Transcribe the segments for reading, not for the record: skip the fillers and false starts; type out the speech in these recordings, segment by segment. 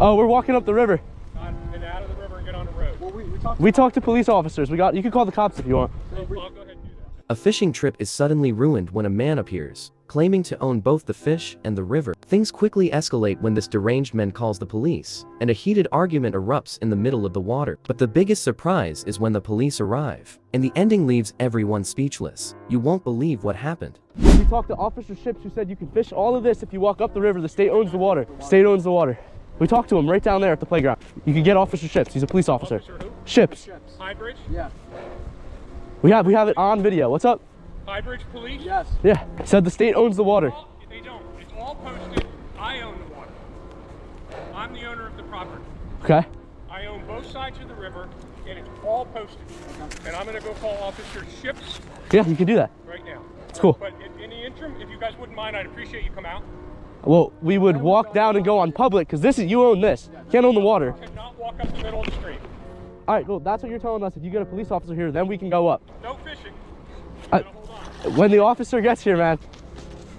Oh, we're walking up the river. And out of the river and get on the road. Well, we talked to police officers. You can call the cops if you want. I'll go ahead and do that. A fishing trip is suddenly ruined when a man appears, claiming to own both the fish and the river. Things quickly escalate when this deranged man calls the police, and a heated argument erupts in the middle of the water. But the biggest surprise is when the police arrive, and the ending leaves everyone speechless. You won't believe what happened. We talked to Officer Ships who said you can fish all of this if you walk up the river. The state owns the water. State owns the water. We talked to him right down there at the playground. You can get Officer Ships. He's a police officer. Officer who? Ships. Highbridge? Yeah. We have it on video. What's up? Highbridge Police? Yes. Yeah. Said the state owns the water. They don't. It's all posted. I own the water. I'm the owner of the property. Okay. I own both sides of the river, and it's all posted. And I'm going to go call Officer Ships Yeah, you can do that. right now. It's cool. But in the interim, if you guys wouldn't mind, I'd appreciate you come out. Well, we would walk down and go on public because you own this. You can't own the water. You cannot walk up the middle of the stream. All right, well, that's what you're telling us. If you get a police officer here, then we can go up. No fishing. I- Now, hold on. When the officer gets here, man,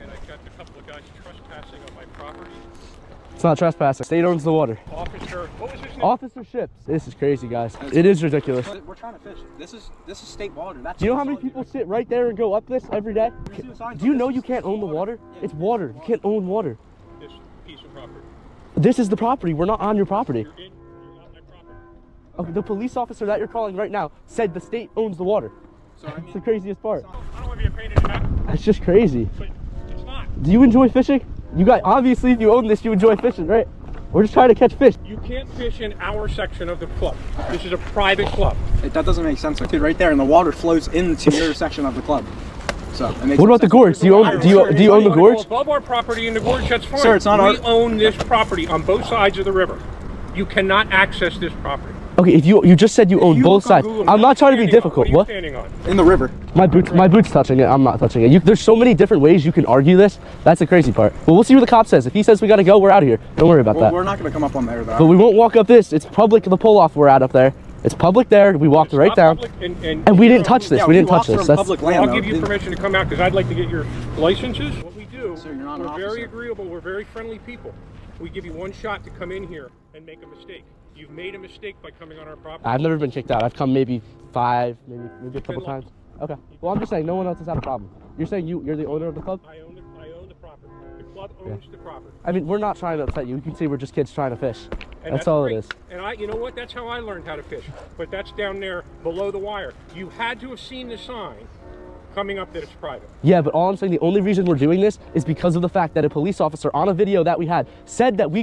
And I got a couple of guys trespassing on my property. it's not trespassing. State owns the water. Officer, what was his name? Officer Ships. This is crazy, guys. It is ridiculous. But we're trying to fish. This is state water. That's Do you know how many people sit right there and go up this every day? Do you know you can't own the water? It's water. You can't own water. This piece of property. This is the property. We're not on your property. You're on my property. Okay, the police officer that you're calling right now said the state owns the water. So I It's mean, the craziest part. I don't want to be a pain in the neck, That's just crazy. but it's not. Do you enjoy fishing? You guys, obviously, if you own this, you enjoy fishing, right? We're just trying to catch fish. You can't fish in our section of the club. This is a private club. that doesn't make sense. Dude, right there, and the water flows into your section of the club. So it makes What about the sense. gorge? Do you own the gorge? Above our property in the gorge, that's fine. Sir, it's not We our- own this property on both sides of the river. You cannot access this property. Okay, if you just said you own You both look on sides. Google, I'm not trying to be standing on. difficult. What? What? Are you standing on? In the river. My boots touching it. I'm not touching it. There's so many different ways you can argue this. That's the crazy part. Well, we'll see what the cop says. If he says we gotta go, we're out of here. Don't worry about Well, that. we're not going to come up on there, though. But we won't walk up this. It's public. The pull off we're at up there. It's public there. We walked right Stop down, public and we didn't touch this. Yeah, We didn't touch walked this. from That's public Well, land, I'll though. give you permission to come out because I'd like to get your licenses. What we do, Sir, you're not an we're very officer. agreeable. We're very friendly people. We give you one shot to come in here and make a mistake. You've made a mistake by coming on our property. I've never been kicked out. I've come maybe five, maybe a couple been times. Okay. Well, I'm just saying no one else has had a problem. You're saying you're the owner of the club? I own the property. The club owns the property. I mean, we're not trying to upset you. You can see we're just kids trying to fish. And That's all great. it is. And you know what? That's how I learned how to fish. But that's down there below the wire. You had to have seen the sign coming up that it's private. Yeah, but all I'm saying, the only reason we're doing this is because of the fact that a police officer on a video that we had said that we